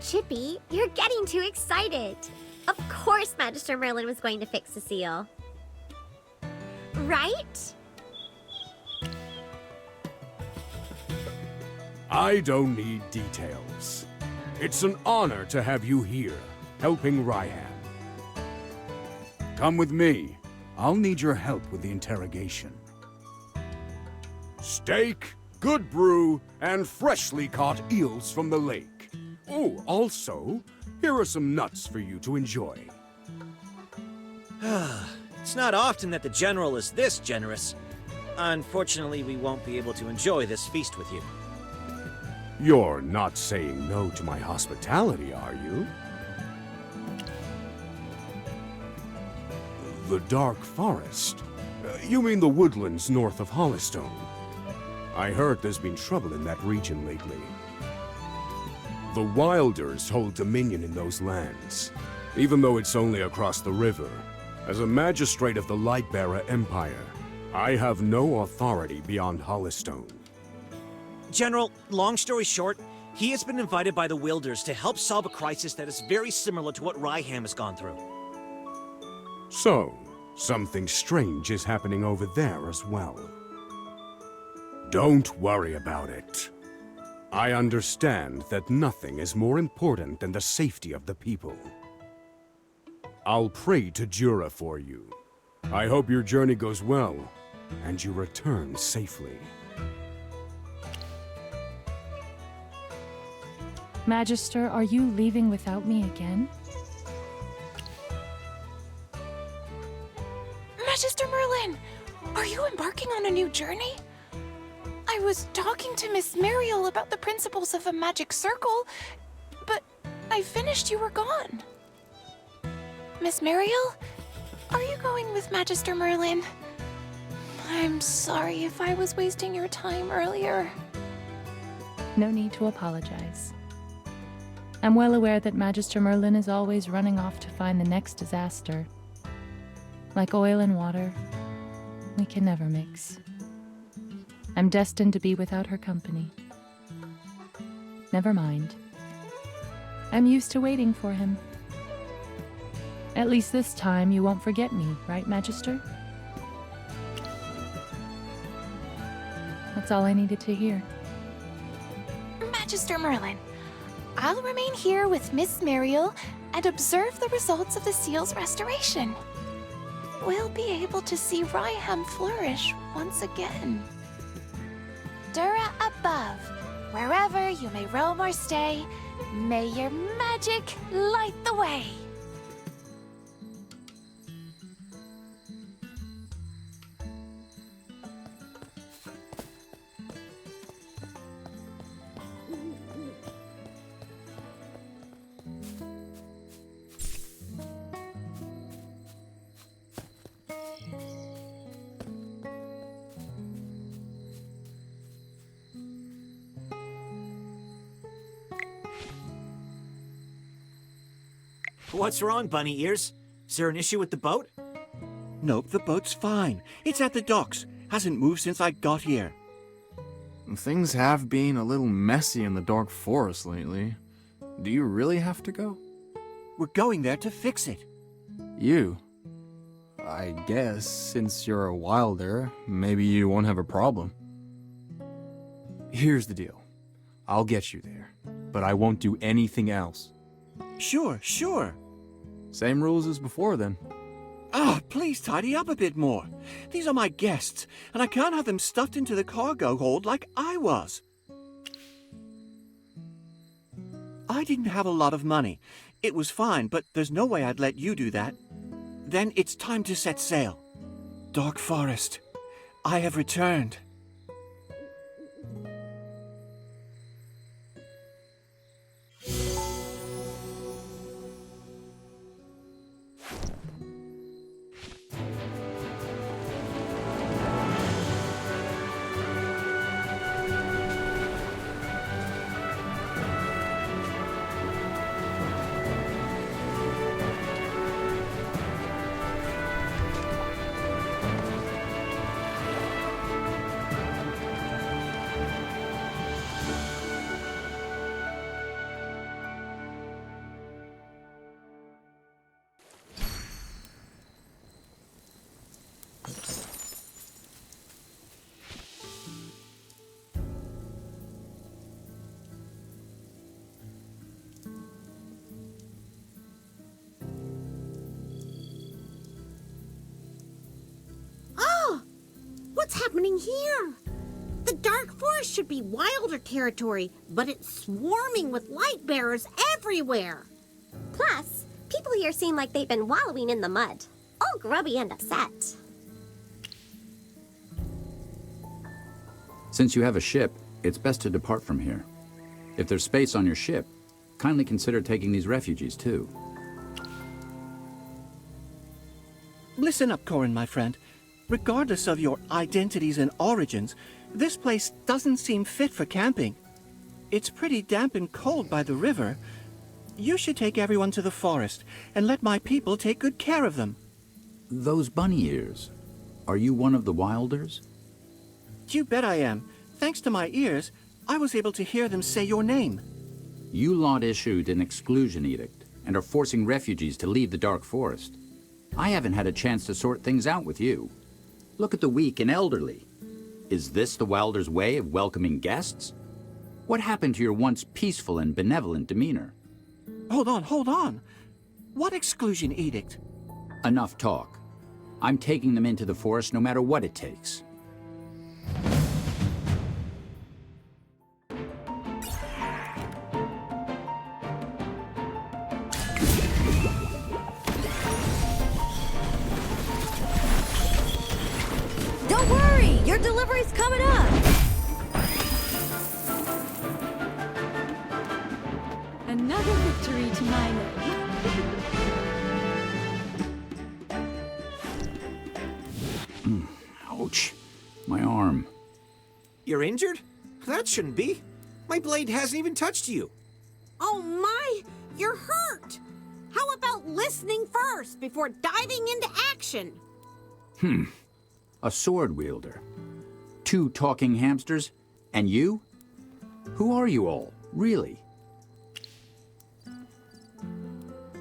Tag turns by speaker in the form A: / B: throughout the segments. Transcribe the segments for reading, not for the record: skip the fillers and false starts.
A: Chippy, you're getting too excited. Of course Magister Merlin was going to fix the seal. Right?
B: I don't need details. It's an honor to have you here, helping Ryan. Come with me. I'll need your help with the interrogation. Steak, good brew, and freshly caught eels from the lake. Oh, also, here are some nuts for you to enjoy.
C: It's not often that the General is this generous. Unfortunately, we won't be able to enjoy this feast with you.
B: You're not saying no to my hospitality, are you? The Dark Forest? You mean the woodlands north of Hollystone? I heard there's been trouble in that region lately. The Wilders hold dominion in those lands, even though it's only across the river. As a magistrate of the Lightbearer Empire, I have no authority beyond Hollystone.
C: General, long story short, he has been invited by the Wilders to help solve a crisis that is very similar to what Ryham has gone through.
B: So, something strange is happening over there as well. Don't worry about it. I understand that nothing is more important than the safety of the people. I'll pray to Jura for you. I hope your journey goes well, and you return safely.
D: Magister, are you leaving without me again?
E: Magister Merlin, are you embarking on a new journey? I was talking to Miss Mariel about the principles of a magic circle, but I finished you were gone. Miss Mariel, are you going with Magister Merlin? I'm sorry if I was wasting your time earlier.
D: No need to apologize. I'm well aware that Magister Merlin is always running off to find the next disaster. Like oil and water, we can never mix. I'm destined to be without her company. Never mind. I'm used to waiting for him. At least this time you won't forget me, right, Magister? That's all I needed to hear.
E: Magister Merlin, I'll remain here with Miss Mariel and observe the results of the seal's restoration. We'll be able to see Ryham flourish once again. Dura above, wherever you may roam or stay, may your magic light the way.
C: What's wrong, Bunny Ears? Is there an issue with the boat?
F: Nope, the boat's fine. It's at the docks. Hasn't moved since I got here.
G: Things have been a little messy in the Dark Forest lately. Do you really have to go?
F: We're going there to fix it.
G: You? I guess, since you're a wilder, maybe you won't have a problem. Here's the deal. I'll get you there, but I won't do anything else.
F: Sure, sure.
G: Same rules as before, then.
F: Ah, please tidy up a bit more. These are my guests, and I can't have them stuffed into the cargo hold like I was. I didn't have a lot of money. It was fine, but there's no way I'd let you do that. Then it's time to set sail. Dark Forest, I have returned.
H: What's happening here? The Dark Forest should be wilder territory, but it's swarming with light bearers everywhere.
A: Plus, people here seem like they've been wallowing in the mud, all grubby and upset.
I: Since you have a ship, it's best to depart from here. If there's space on your ship, kindly consider taking these refugees too.
F: Listen up, Corin, my friend. Regardless of your identities and origins, this place doesn't seem fit for camping. It's pretty damp and cold by the river. You should take everyone to the forest and let my people take good care of them.
I: Those bunny ears, are you one of the Wilders?
F: You bet I am. Thanks to my ears, I was able to hear them say your name.
I: You lot issued an exclusion edict and are forcing refugees to leave the Dark Forest. I haven't had a chance to sort things out with you. Look at the weak and elderly. Is this the Wilders' way of welcoming guests? What happened to your once peaceful and benevolent demeanor?
F: Hold on. What exclusion edict?
I: Enough talk. I'm taking them into the forest no matter what it takes.
J: Don't worry, your delivery's coming up. Another victory to my name.
I: Ouch. My arm.
C: You're injured? That shouldn't be. My blade hasn't even touched you.
H: Oh my, you're hurt. How about listening first before diving into action?
I: A sword wielder. 2 talking hamsters? And you? Who are you all, really?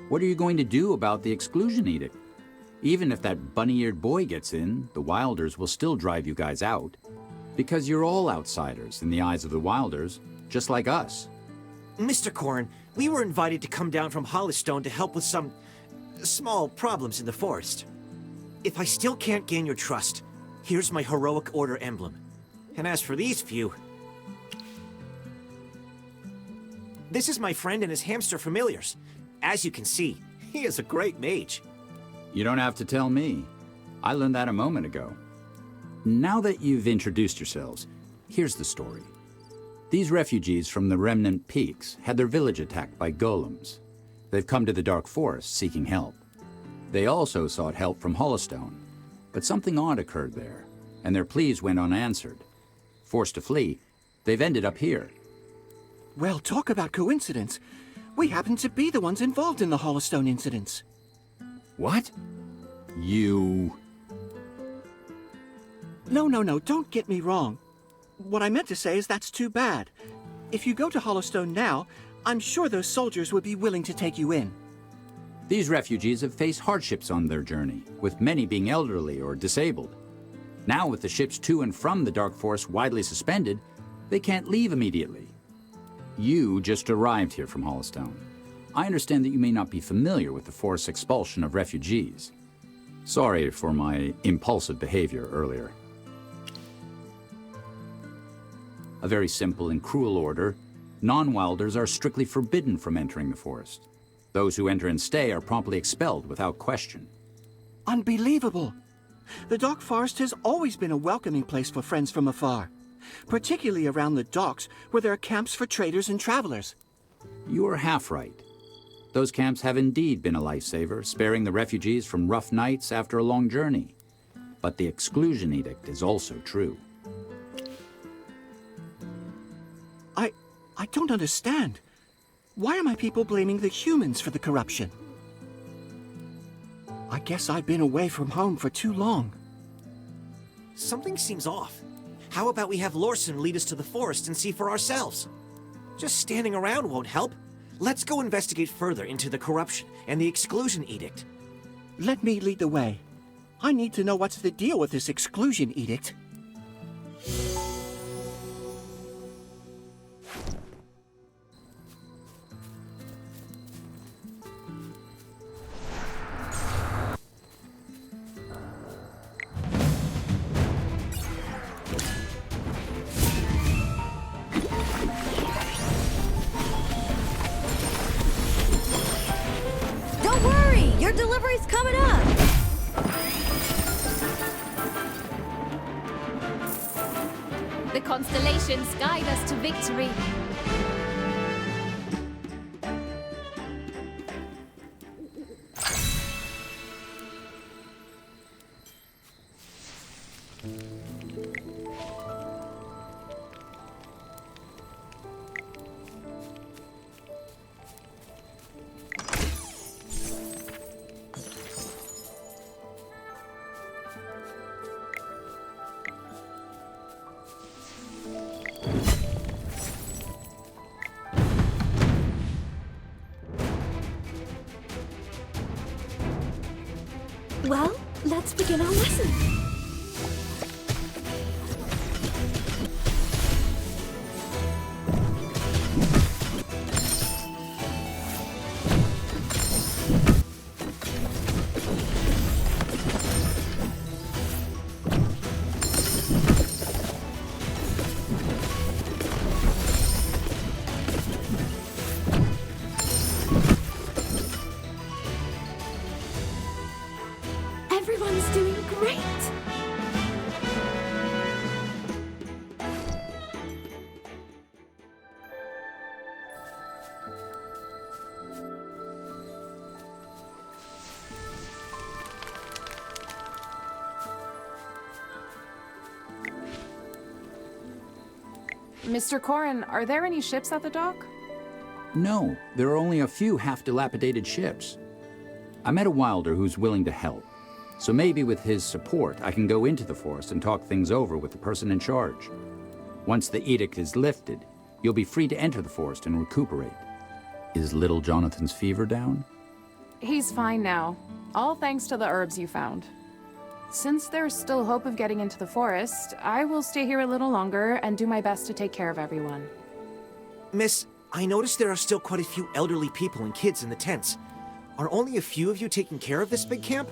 I: What are you going to do about the exclusion edict? Even if that bunny-eared boy gets in, the Wilders will still drive you guys out. Because you're all outsiders in the eyes of the Wilders, just like us.
C: Mr. Corin, we were invited to come down from Hollystone to help with some small problems in the forest. If I still can't gain your trust, here's my heroic order emblem. And as for these few... This is my friend and his hamster familiars. As you can see, he is a great mage.
I: You don't have to tell me. I learned that a moment ago. Now that you've introduced yourselves, here's the story. These refugees from the Remnant Peaks had their village attacked by golems. They've come to the Dark Forest seeking help. They also sought help from Hollystone, but something odd occurred there, and their pleas went unanswered. Forced to flee, they've ended up here.
F: Well, talk about coincidence. We happen to be the ones involved in the Hollystone incidents.
I: What? You...
F: No, don't get me wrong. What I meant to say is that's too bad. If you go to Hollystone now, I'm sure those soldiers would be willing to take you in.
I: These refugees have faced hardships on their journey, with many being elderly or disabled. Now, with the ships to and from the Dark Forest widely suspended, they can't leave immediately. You just arrived here from Hollystone. I understand that you may not be familiar with the forest's expulsion of refugees. Sorry for my impulsive behavior earlier. A very simple and cruel order. Non-Wilders are strictly forbidden from entering the forest. Those who enter and stay are promptly expelled without question.
F: Unbelievable! The Dark Forest has always been a welcoming place for friends from afar, particularly around the docks where there are camps for traders and travelers.
I: You are half right. Those camps have indeed been a lifesaver, sparing the refugees from rough nights after a long journey. But the exclusion edict is also true.
F: I don't understand. Why are my people blaming the humans for the corruption? I guess I've been away from home for too long.
C: Something seems off. How about we have Lorson lead us to the forest and see for ourselves? Just standing around won't help. Let's go investigate further into the corruption and the exclusion edict.
F: Let me lead the way. I need to know what's the deal with this exclusion edict.
J: Your delivery's coming up!
K: The constellations guide us to victory.
J: Well, let's begin our lesson. Everyone's doing great!
E: Mr. Corin, are there any ships at the dock?
I: No, there are only a few half-dilapidated ships. I met a Wilder who's willing to help, so maybe with his support I can go into the forest and talk things over with the person in charge. Once the edict is lifted, you'll be free to enter the forest and recuperate. Is little Jonathan's fever down?
E: He's fine now, all thanks to the herbs you found. Since there's still hope of getting into the forest, I will stay here a little longer and do my best to take care of everyone.
C: Miss, I noticed there are still quite a few elderly people and kids in the tents. Are only a few of you taking care of this big camp?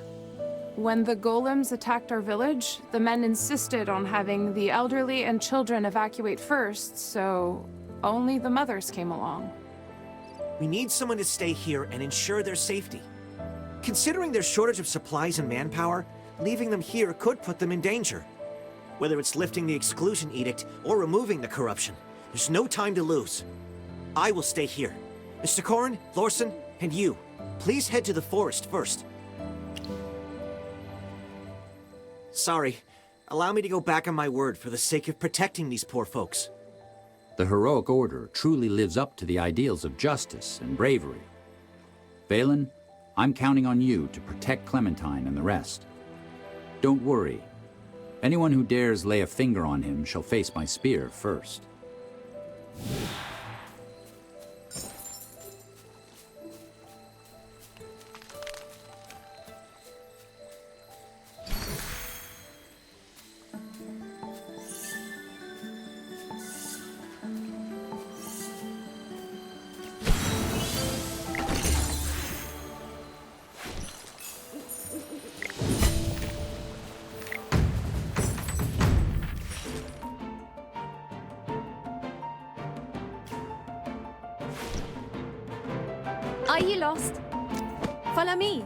E: When the golems attacked our village, the men insisted on having the elderly and children evacuate first, so only the mothers came along.
C: We need someone to stay here and ensure their safety. Considering their shortage of supplies and manpower, leaving them here could put them in danger. Whether it's lifting the exclusion edict or removing the corruption, there's no time to lose. I will stay here. Mr. Corin, Lorson, and you, please head to the forest first. Sorry. Allow me to go back on my word for the sake of protecting these poor folks.
I: The heroic order truly lives up to the ideals of justice and bravery. Valen, I'm counting on you to protect Clementine and the rest. Don't worry. Anyone who dares lay a finger on him shall face my spear first.
J: Are you lost? Follow me.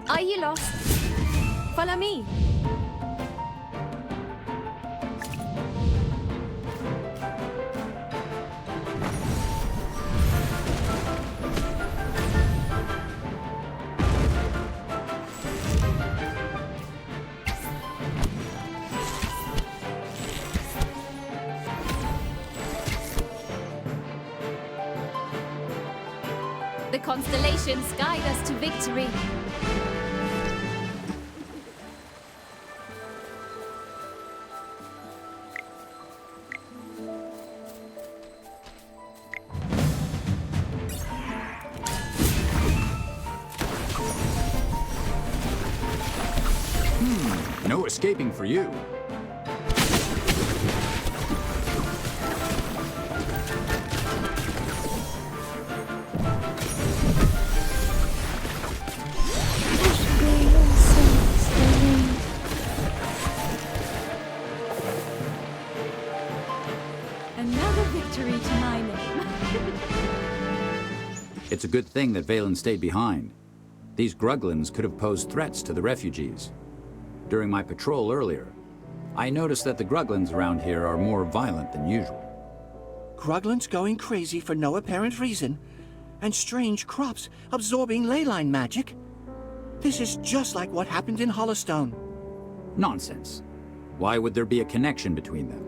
J: Are you lost? Follow me.
K: The constellations guide us to victory.
I: No escaping for you. It's a good thing that Valen stayed behind. These Gruglins could have posed threats to the refugees. During my patrol earlier, I noticed that the Gruglins around here are more violent than usual.
F: Gruglins going crazy for no apparent reason, and strange crops absorbing leyline magic. This is just like what happened in Hollowstone.
I: Nonsense. Why would there be a connection between them?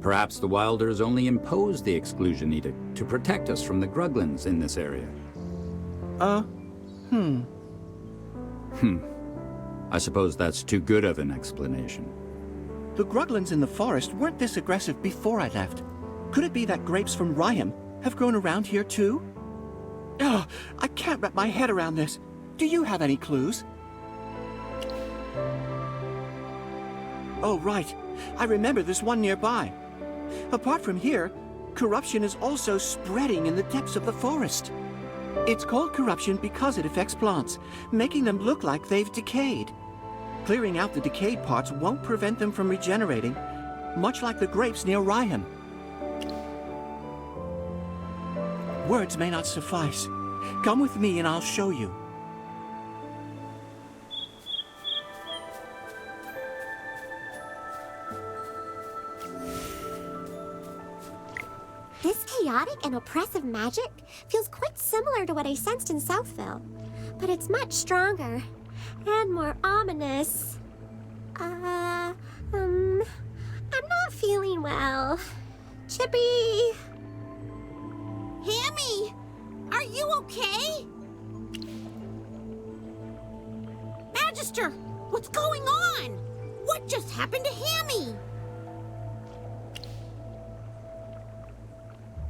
I: Perhaps the Wilders only imposed the exclusion edict to protect us from the Gruglins in this area. I suppose that's too good of an explanation.
F: The Gruglins in the forest weren't this aggressive before I left. Could it be that grapes from Ryham have grown around here too? Ugh, I can't wrap my head around this. Do you have any clues? Oh, right. I remember there's one nearby. Apart from here, corruption is also spreading in the depths of the forest. It's called corruption because it affects plants, making them look like they've decayed. Clearing out the decayed parts won't prevent them from regenerating, much like the grapes near Ryham. Words may not suffice. Come with me and I'll show you.
A: This chaotic and oppressive magic feels quite similar to what I sensed in Southville, but it's much stronger and more ominous. I'm not feeling well. Chippy!
H: Hammy, are you okay? Magister, what's going on? What just happened to Hammy?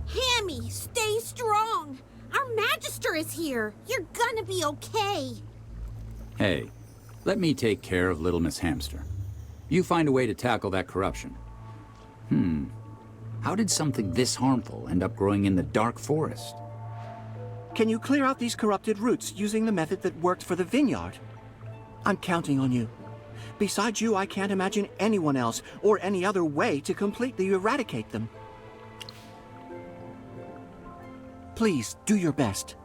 H: Hammy, stay strong. Our Magister is here. You're gonna be okay.
I: Hey, let me take care of Little Miss Hamster. You find a way to tackle that corruption. How did something this harmful end up growing in the dark forest?
F: Can you clear out these corrupted roots using the method that worked for the vineyard? I'm counting on you. Besides you, I can't imagine anyone else or any other way to completely eradicate them. Please, do your best.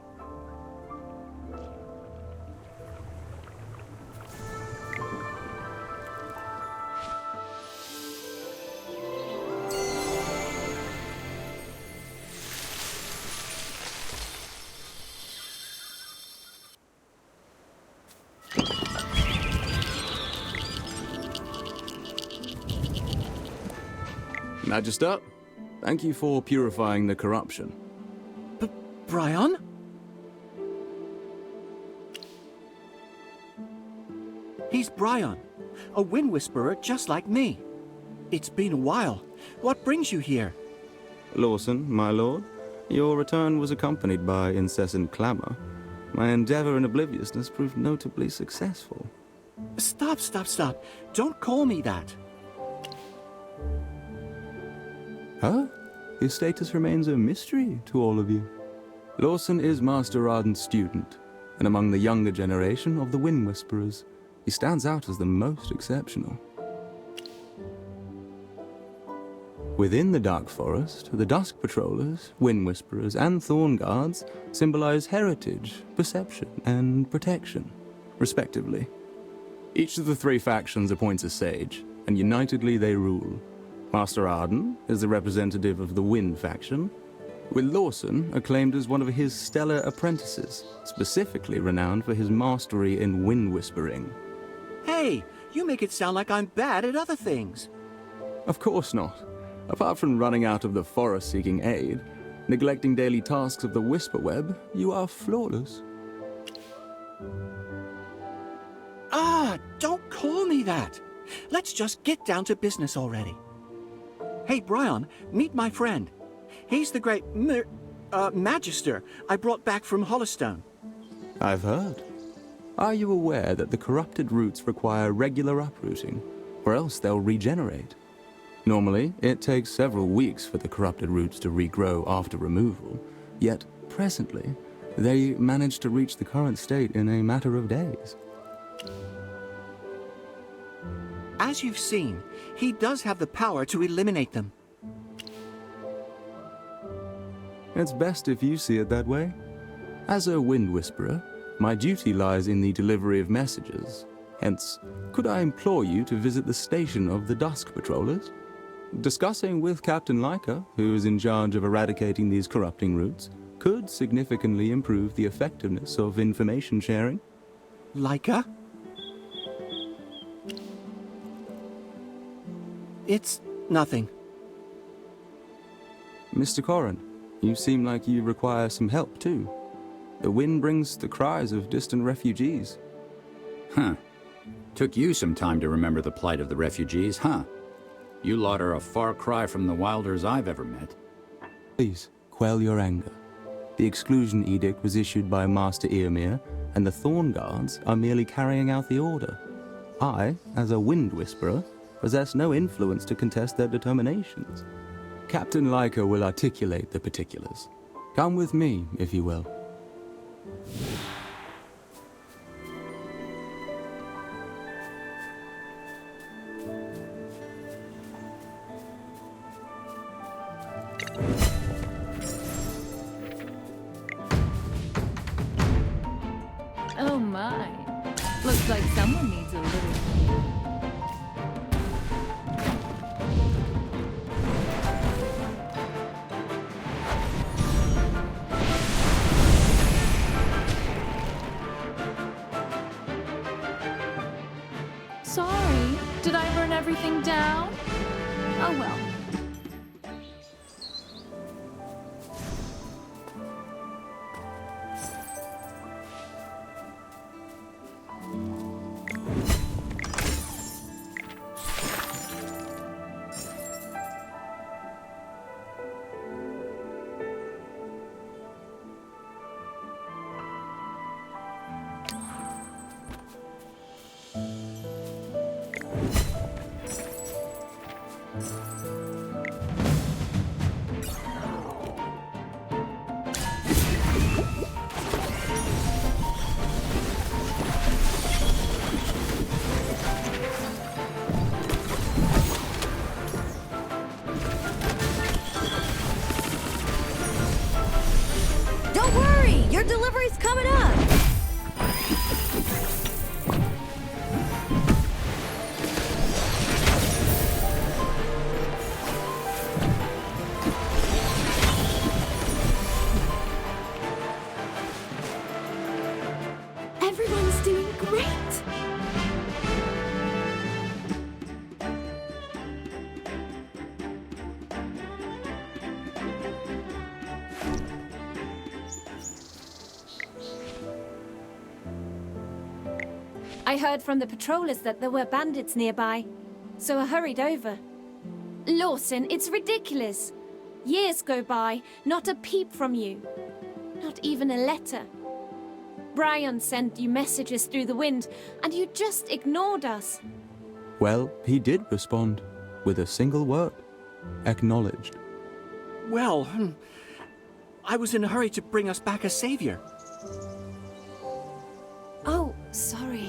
B: Magister, thank you for purifying the corruption.
F: Brian? He's Brian, a wind whisperer just like me. It's been a while. What brings you here?
L: Lawson, my lord, your return was accompanied by incessant clamor. My endeavor in obliviousness proved notably successful.
F: Stop. Don't call me that.
L: Huh? His status remains a mystery to all of you. Lawson is Master Arden's student, and among the younger generation of the Wind Whisperers, he stands out as the most exceptional. Within the Dark Forest, the Dusk Patrollers, Wind Whisperers, and Thorn Guards symbolize heritage, perception, and protection, respectively. Each of the three factions appoints a sage, and unitedly they rule. Master Arden is the representative of the Wind faction, with Lawson acclaimed as one of his stellar apprentices, specifically renowned for his mastery in wind whispering.
F: Hey, you make it sound like I'm bad at other things.
L: Of course not. Apart from running out of the forest seeking aid, neglecting daily tasks of the Whisper Web, you are flawless.
F: Don't call me that. Let's just get down to business already. Hey, Brian, meet my friend. He's the great Magister I brought back from Hollowstone.
L: I've heard. Are you aware that the corrupted roots require regular uprooting, or else they'll regenerate? Normally, it takes several weeks for the corrupted roots to regrow after removal, yet presently, they manage to reach the current state in a matter of days.
F: As you've seen, he does have the power to eliminate them.
L: It's best if you see it that way. As a Wind Whisperer, my duty lies in the delivery of messages. Hence, could I implore you to visit the station of the Dusk Patrollers? Discussing with Captain Leica, who is in charge of eradicating these corrupting roots, could significantly improve the effectiveness of information sharing.
F: Leica? It's nothing.
L: Mr. Corrin, you seem like you require some help too. The wind brings the cries of distant refugees.
I: Huh. Took you some time to remember the plight of the refugees, huh? You lot are a far cry from the Wilders I've ever met.
L: Please, quell your anger. The exclusion edict was issued by Master Eomir, and the Thorn Guards are merely carrying out the order. I, as a Wind Whisperer, possess no influence to contest their determinations. Captain Leica will articulate the particulars. Come with me, if you will.
D: Oh my. Looks like someone needs a little... Sorry, did I burn everything down? Oh well.
J: Don't worry, your delivery's coming up.
A: Everyone's doing great.
K: I heard from the patrollers that there were bandits nearby, so I hurried over. Lawson, it's ridiculous. Years go by, not a peep from you. Not even a letter. Brian sent you messages through the wind, and you just ignored us.
L: Well, he did respond, with a single word. Acknowledged.
F: Well, I was in a hurry to bring us back a savior.
K: Oh, sorry.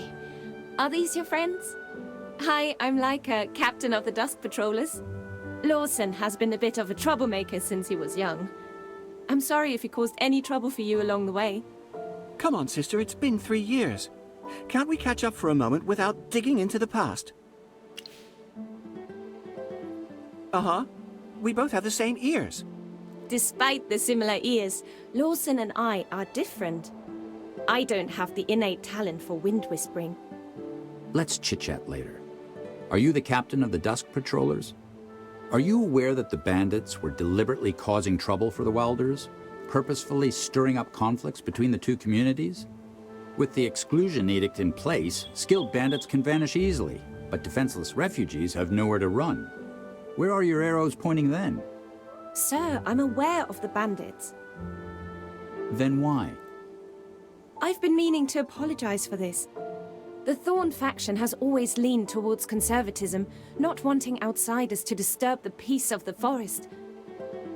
K: Are these your friends? Hi, I'm Leica, captain of the Dusk Patrollers. Lawson has been a bit of a troublemaker since he was young. I'm sorry if he caused any trouble for you along the way.
F: Come on, sister, it's been 3 years. Can't we catch up for a moment without digging into the past? Uh-huh. We both have the same ears.
K: Despite the similar ears, Lawson and I are different. I don't have the innate talent for wind whispering.
I: Let's chit-chat later. Are you the captain of the Dusk Patrollers? Are you aware that the bandits were deliberately causing trouble for the Wilders? Purposefully stirring up conflicts between the two communities? With the exclusion edict in place, skilled bandits can vanish easily, but defenseless refugees have nowhere to run. Where are your arrows pointing then?
K: Sir, I'm aware of the bandits.
I: Then why?
K: I've been meaning to apologize for this. The Thorn faction has always leaned towards conservatism, not wanting outsiders to disturb the peace of the forest.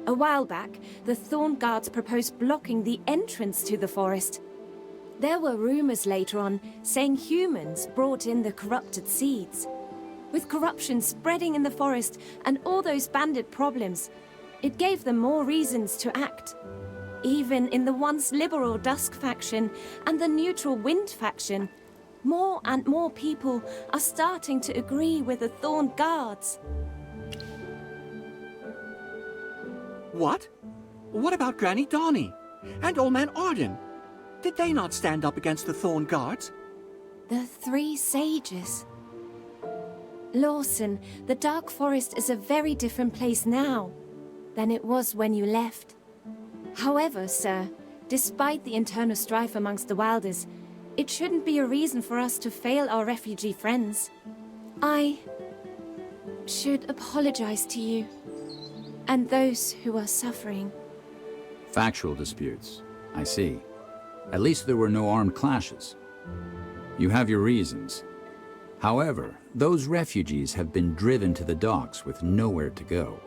K: A while back, the Thorn Guards proposed blocking the entrance to the forest. There were rumors later on saying humans brought in the corrupted seeds. With corruption spreading in the forest and all those bandit problems, it gave them more reasons to act. Even in the once liberal Dusk faction and the neutral Wind faction, more and more people are starting to agree with the Thorn Guards.
F: What? What about Granny Donnie? And Old Man Arden? Did they not stand up against the Thorn Guards?
K: The three sages. Lawson, the Dark Forest is a very different place now than it was when you left. However, sir, despite the internal strife amongst the Wilders, it shouldn't be a reason for us to fail our refugee friends. I should apologize to you and those who are suffering.
I: Factual disputes. I see. At least there were no armed clashes. You have your reasons. However, those refugees have been driven to the docks with nowhere to go.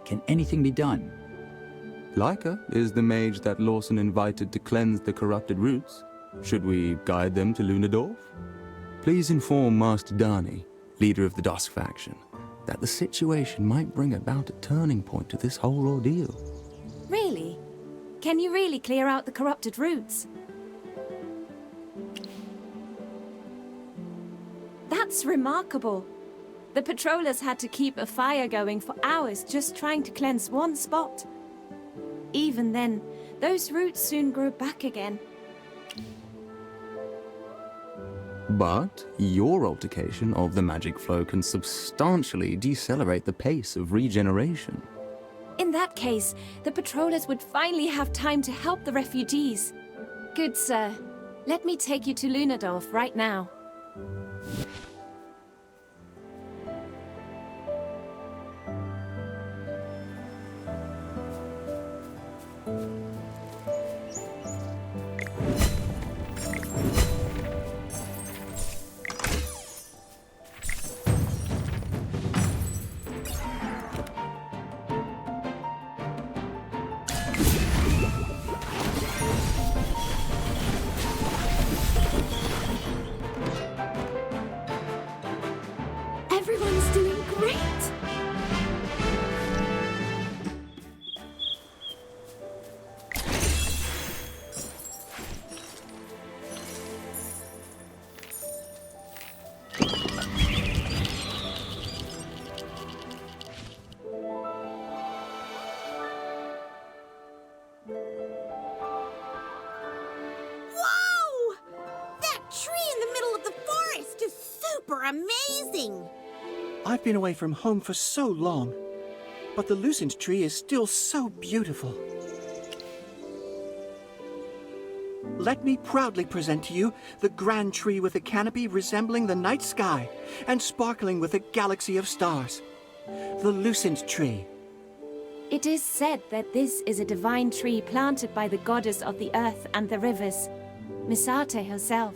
I: Can anything be done?
L: Leica is the mage that Lawson invited to cleanse the corrupted roots. Should we guide them to Lunadorf? Please inform Master Dani, leader of the Dusk faction, that the situation might bring about a turning point to this whole ordeal.
K: Really? Can you really clear out the corrupted roots? That's remarkable. The patrollers had to keep a fire going for hours just trying to cleanse one spot. Even then, those roots soon grow back again.
L: But your altercation of the magic flow can substantially decelerate the pace of regeneration.
K: In that case, the patrollers would finally have time to help the refugees. Good sir, let me take you to Lunadorf right now.
J: Everyone's doing great!
H: Whoa! That tree in the middle of the forest is super amazing!
F: I've been away from home for so long, but the Lucent tree is still so beautiful. Let me proudly present to you the grand tree with a canopy resembling the night sky and sparkling with a galaxy of stars. The Lucent tree.
K: It is said that this is a divine tree planted by the goddess of the earth and the rivers, Misate herself.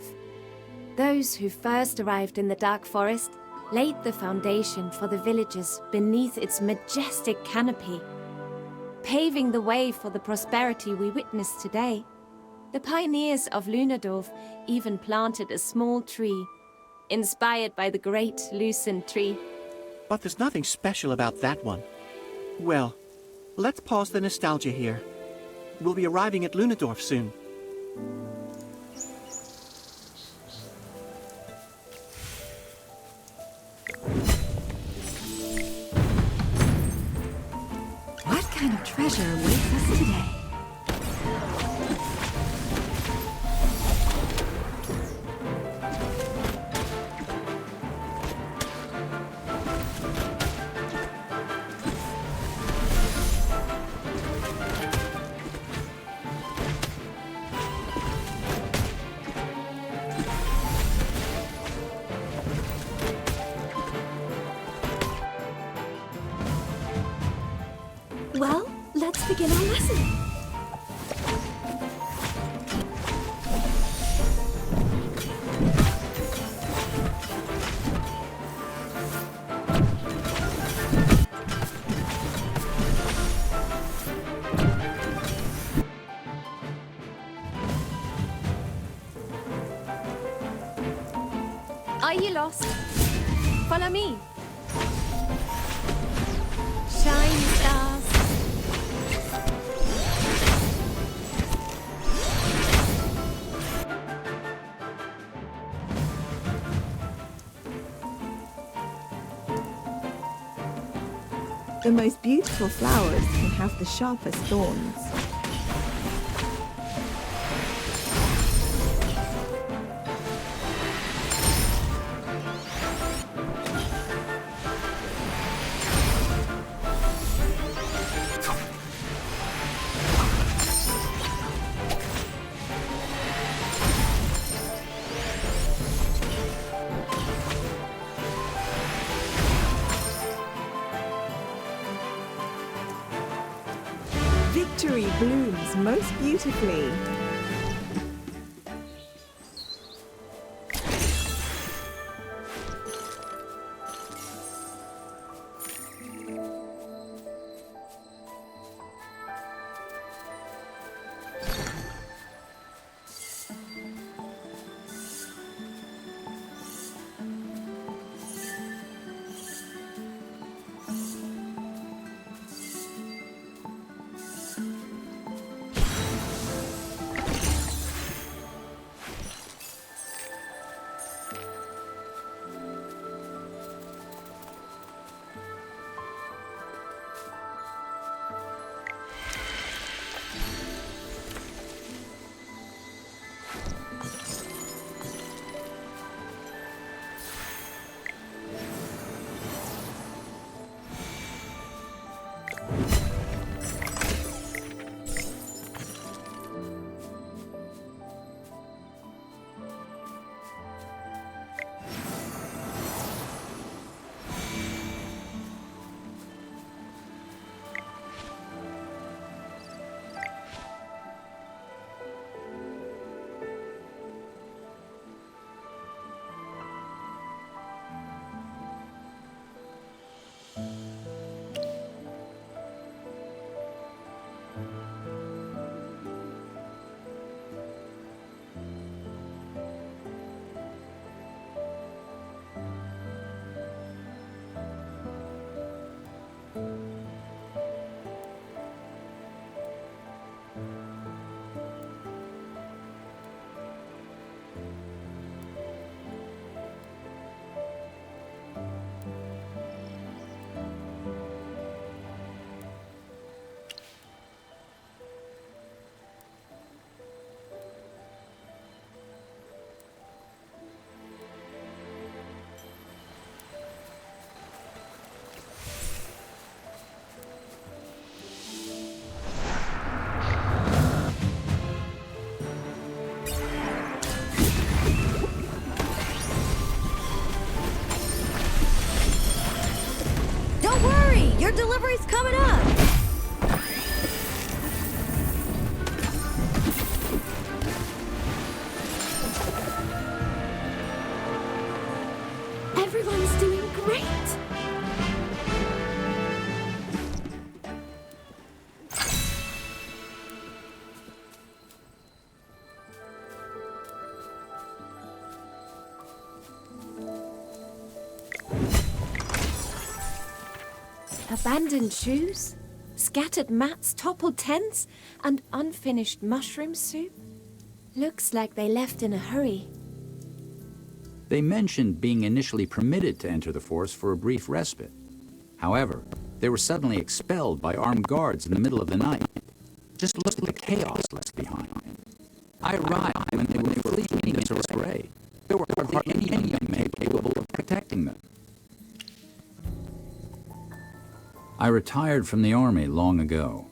K: Those who first arrived in the Dark Forest laid the foundation for the villagers beneath its majestic canopy, paving the way for the prosperity we witness today. The pioneers of Lunadorf even planted a small tree, inspired by the great Lucent tree.
F: But there's nothing special about that one. Well, let's pause the nostalgia here. We'll be arriving at Lunadorf soon.
J: What kind of treasure awaits us today? Well, let's begin our lesson.
K: Are you lost? Follow me. Shine, stars.
J: The most beautiful flowers can have the sharpest thorns. Victory blooms most beautifully.
M: Your delivery's coming up!
J: Everyone's doing great!
K: Abandoned shoes, scattered mats, toppled tents, and unfinished mushroom soup. Looks like they left in a hurry.
I: They mentioned being initially permitted to enter the forest for a brief respite. However, they were suddenly expelled by armed guards in the middle of the night. Just look at the chaos left behind. I arrived when they were fleeing into array. There were hardly any young men capable of protecting them. I retired from the army long ago.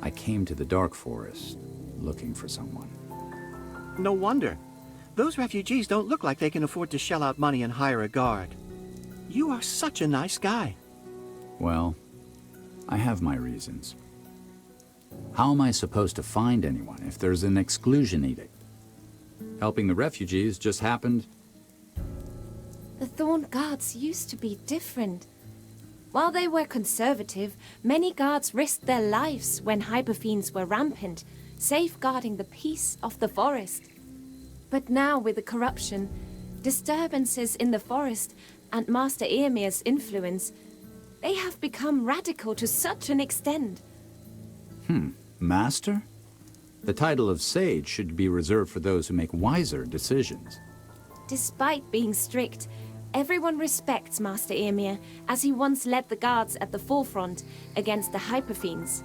I: I came to the Dark Forest looking for someone.
F: No wonder. Those refugees don't look like they can afford to shell out money and hire a guard. You are such a nice guy.
I: Well, I have my reasons. How am I supposed to find anyone if there's an exclusion edict? Helping the refugees just happened.
K: The Thorn Guards used to be different. While they were conservative, many guards risked their lives when hyperfiends were rampant, safeguarding the peace of the forest. But now with the corruption, disturbances in the forest, and Master Eomer's influence, they have become radical to such an extent.
I: Master? The title of Sage should be reserved for those who make wiser decisions.
K: Despite being strict, Everyone respects Master Ymir, as he once led the guards at the forefront against the Hyperfiends.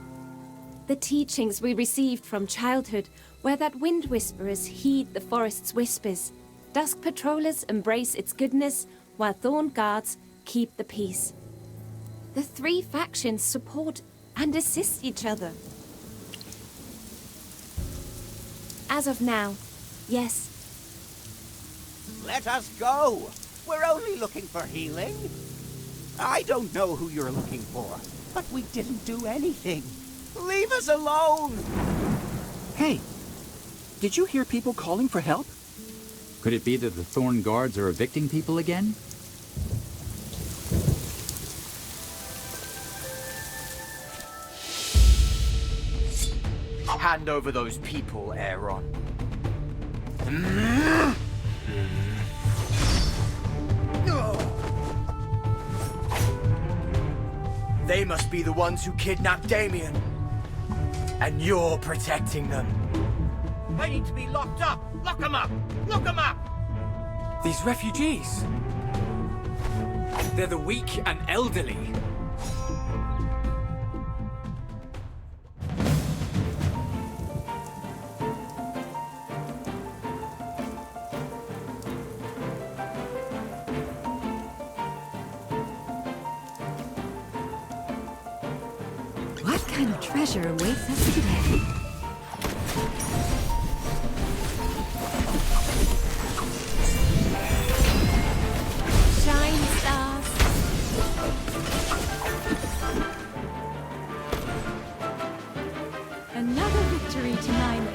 K: The teachings we received from childhood were that wind whisperers heed the forest's whispers, dusk patrollers embrace its goodness, while thorn guards keep the peace. The three factions support and assist each other. As of now, yes.
N: Let us go! We're only looking for healing. I don't know who you're looking for, but we didn't do anything. Leave us alone!
F: Hey, did you hear people calling for help?
I: Could it be that the Thorn Guards are evicting people again?
N: Hand over those people, Aaron.
O: They must be the ones who kidnapped Damien. And you're protecting them.
N: They need to be locked up! Lock them up! Lock them up!
O: These refugees. They're the weak and elderly.
J: What kind of treasure awaits us today?
K: Shine, stars.
J: Another victory to Nyland.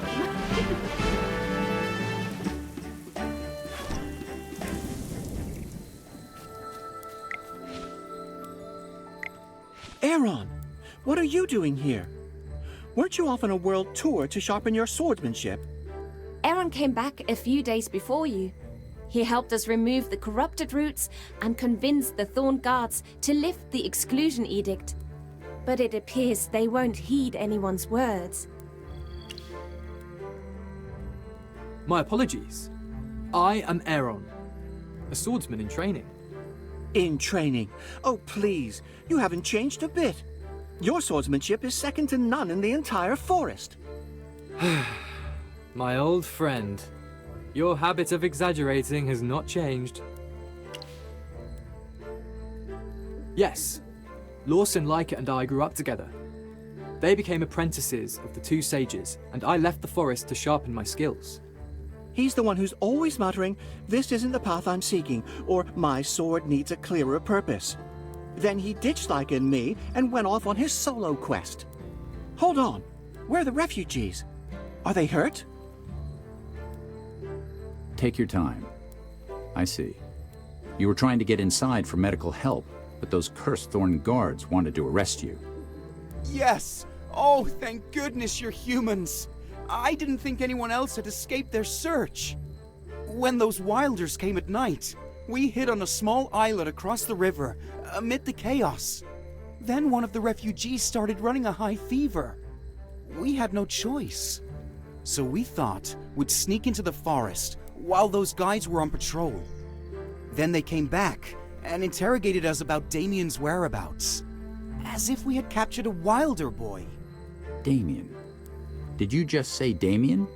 F: Aaron, what are you doing here? Weren't you off on a world tour to sharpen your swordsmanship?
K: Aaron came back a few days before you. He helped us remove the corrupted roots and convinced the Thorn Guards to lift the exclusion edict. But it appears they won't heed anyone's words.
P: My apologies. I am Aaron, a swordsman in training.
F: In training? Oh, please. You haven't changed a bit. Your swordsmanship is second to none in the entire forest.
P: My old friend. Your habit of exaggerating has not changed. Yes, Lawson, Leica and I grew up together. They became apprentices of the two sages, and I left the forest to sharpen my skills.
F: He's the one who's always muttering, "This isn't the path I'm seeking," or "My sword needs a clearer purpose." Then he ditched Leica and me and went off on his solo quest. Hold on, where are the refugees? Are they hurt?
I: Take your time. I see. You were trying to get inside for medical help, but those cursed Thorn Guards wanted to arrest you.
Q: Yes! Oh, thank goodness you're humans! I didn't think anyone else had escaped their search. When those Wilders came at night, we hid on a small islet across the river, amid the chaos. Then one of the refugees started running a high fever. We had no choice. So we thought we'd sneak into the forest while those guys were on patrol. Then they came back and interrogated us about Damien's whereabouts, as if we had captured a Wilder boy.
I: Damien. Did you just say Damien?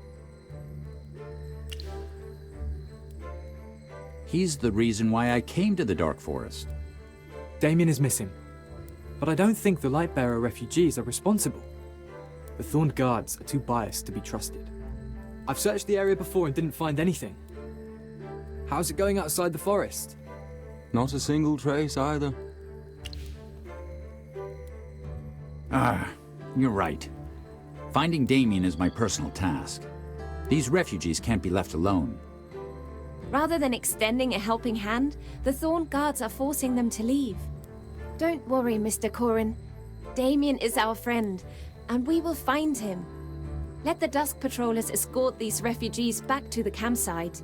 I: He's the reason why I came to the Dark Forest.
P: Damien is missing, but I don't think the Lightbearer refugees are responsible. The Thorn Guards are too biased to be trusted. I've searched the area before and didn't find anything. How's it going outside the forest?
L: Not a single trace either.
I: You're right. Finding Damien is my personal task. These refugees can't be left alone.
K: Rather than extending a helping hand, the Thorn Guards are forcing them to leave. Don't worry, Mr. Corin. Damien is our friend, and we will find him. Let the Dusk Patrollers escort these refugees back to the campsite.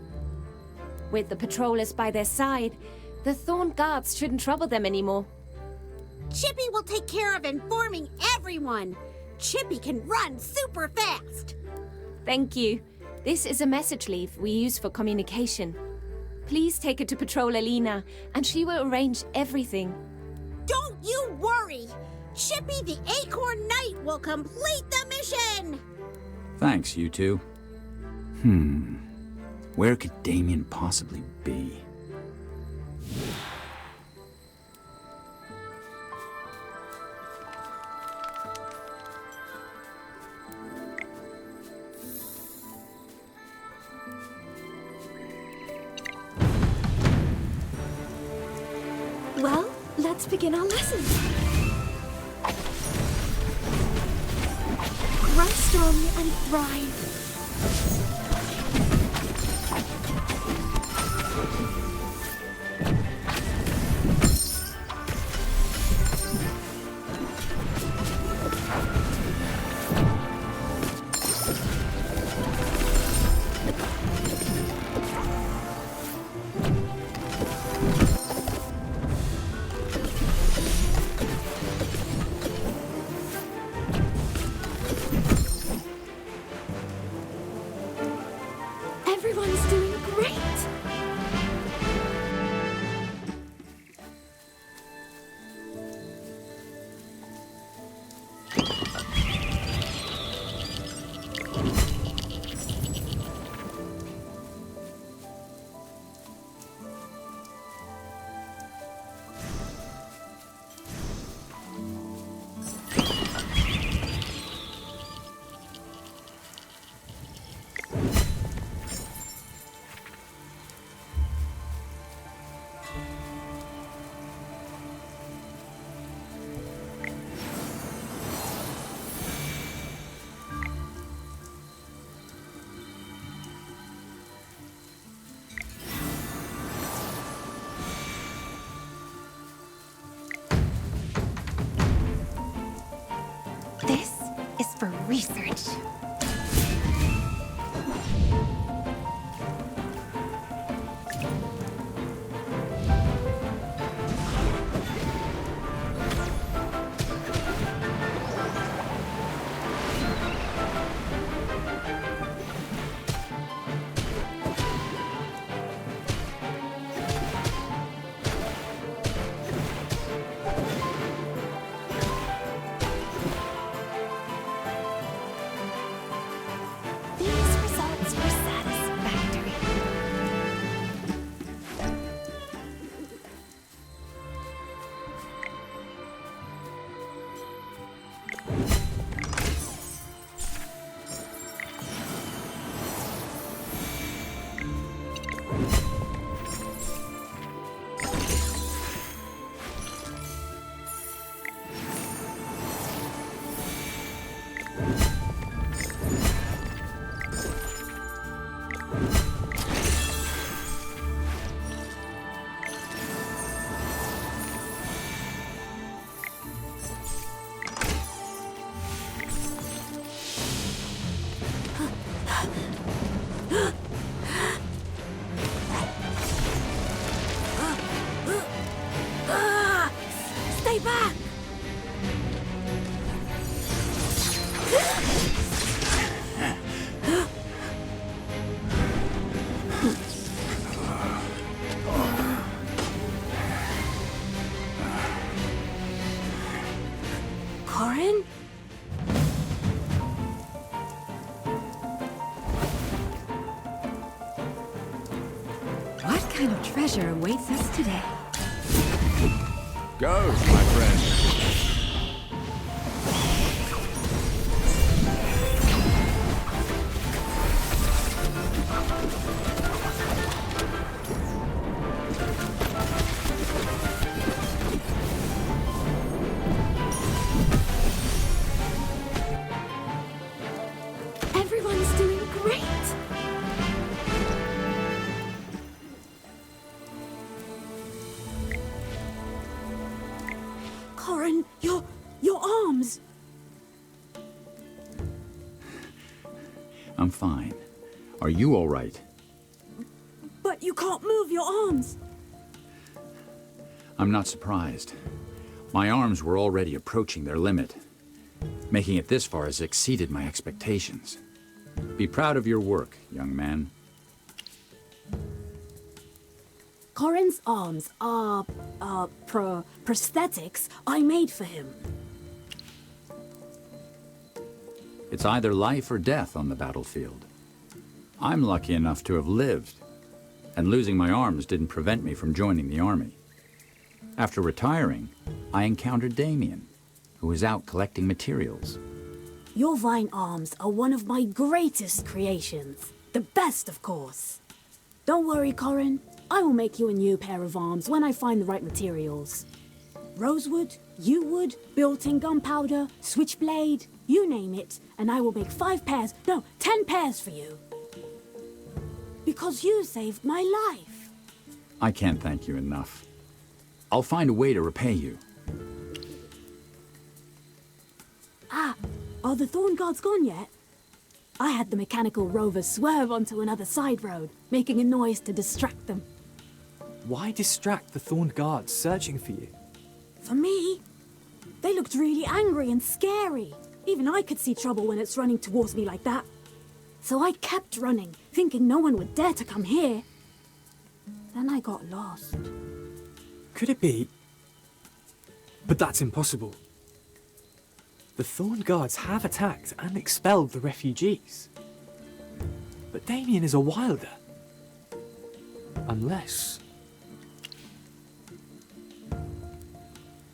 K: With the patrollers by their side, the Thorn Guards shouldn't trouble them anymore.
H: Chippy will take care of informing everyone. Chippy can run super fast.
K: Thank you. This is a message leaf we use for communication. Please take her to Patrol Alina, and she will arrange everything.
H: Don't you worry! Chippy the Acorn Knight will complete the mission!
I: Thanks, you two. Where could Damien possibly be?
J: Well, let's begin our lesson. Grow strong and thrive. Everyone's doing great. This is for research. These results were satisfactory. Stay back! Corin? What kind of treasure awaits us today?
B: Go, my friend.
J: Everyone's doing great. Corin, your arms.
I: I'm fine. Are you all right?
J: But you can't move your arms.
I: I'm not surprised. My arms were already approaching their limit. Making it this far has exceeded my expectations. Be proud of your work, young man.
R: Corin's arms are, prosthetics I made for him.
I: It's either life or death on the battlefield. I'm lucky enough to have lived, and losing my arms didn't prevent me from joining the army. After retiring, I encountered Damien, who was out collecting materials.
R: Your vine arms are one of my greatest creations. The best, of course. Don't worry, Corin. I will make you a new pair of arms when I find the right materials. Rosewood, yew wood, built-in gunpowder, switchblade, you name it, and I will make 5 pairs, no, 10 pairs for you. Because you saved my life.
I: I can't thank you enough. I'll find a way to repay you.
R: Ah, are the Thorn Guards gone yet? I had the mechanical rovers swerve onto another side road, making a noise to distract them.
P: Why distract the Thorn Guards searching for you?
R: For me? They looked really angry and scary. Even I could see trouble when it's running towards me like that. So I kept running, thinking no one would dare to come here. Then I got lost.
P: Could it be? But that's impossible. The Thorn Guards have attacked and expelled the refugees. But Damien is a wilder. Unless...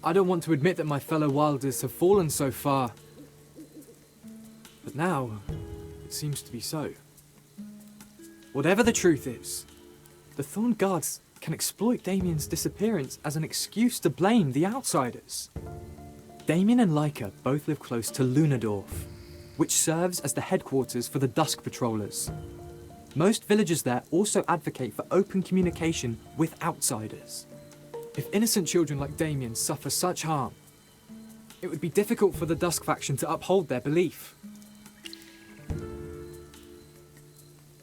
P: I don't want to admit that my fellow wilders have fallen so far. But now, it seems to be so. Whatever the truth is, the Thorn Guards can exploit Damien's disappearance as an excuse to blame the outsiders. Damien and Leica both live close to Lunadorf, which serves as the headquarters for the Dusk Patrollers. Most villagers there also advocate for open communication with outsiders. If innocent children like Damien suffer such harm, it would be difficult for the Dusk faction to uphold their belief.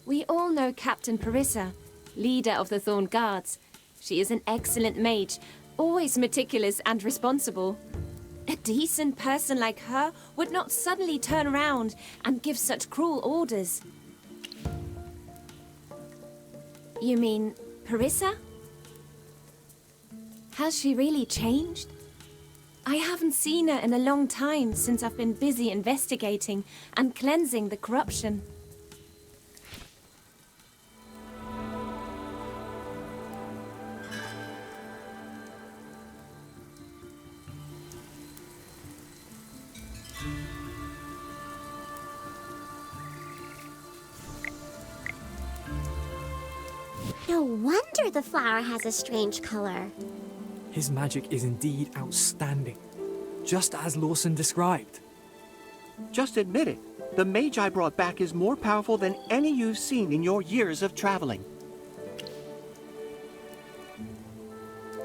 K: We all know Captain Parissa, leader of the Thorn Guards. She is an excellent mage, always meticulous and responsible. A decent person like her would not suddenly turn around and give such cruel orders. You mean Parissa? Has she really changed? I haven't seen her in a long time since I've been busy investigating and cleansing the corruption.
A: No wonder the flower has a strange color.
P: His magic is indeed outstanding, just as Lawson described.
F: Just admit it. The mage I brought back is more powerful than any you've seen in your years of traveling.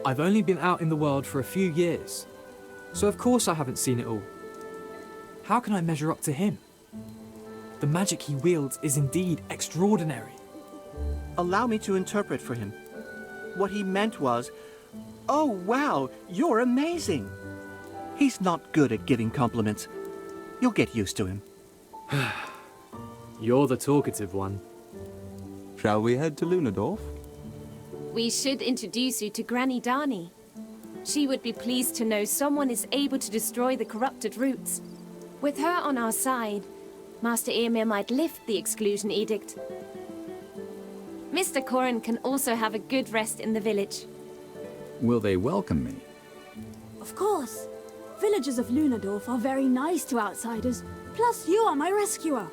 P: I've only been out in the world for a few years, so of course I haven't seen it all. How can I measure up to him? The magic he wields is indeed extraordinary.
F: Allow me to interpret for him. What he meant was, "Oh wow, you're amazing." He's not good at giving compliments. You'll get used to him.
P: You're the talkative one.
L: Shall we head to Lunadorf?
K: We should introduce you to Granny Darnie. She would be pleased to know someone is able to destroy the corrupted roots. With her on our side, Master Emir might lift the exclusion edict. Mr. Corin can also have a good rest in the village.
I: Will they welcome me?
R: Of course. Villagers of Lunadorf are very nice to outsiders. Plus, you are my rescuer.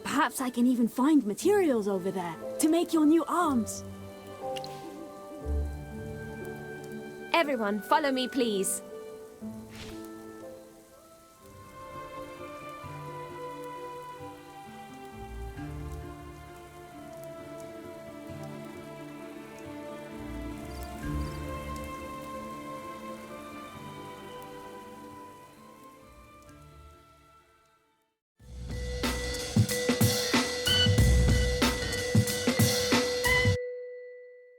R: Perhaps I can even find materials over there to make your new arms.
K: Everyone, follow me, please.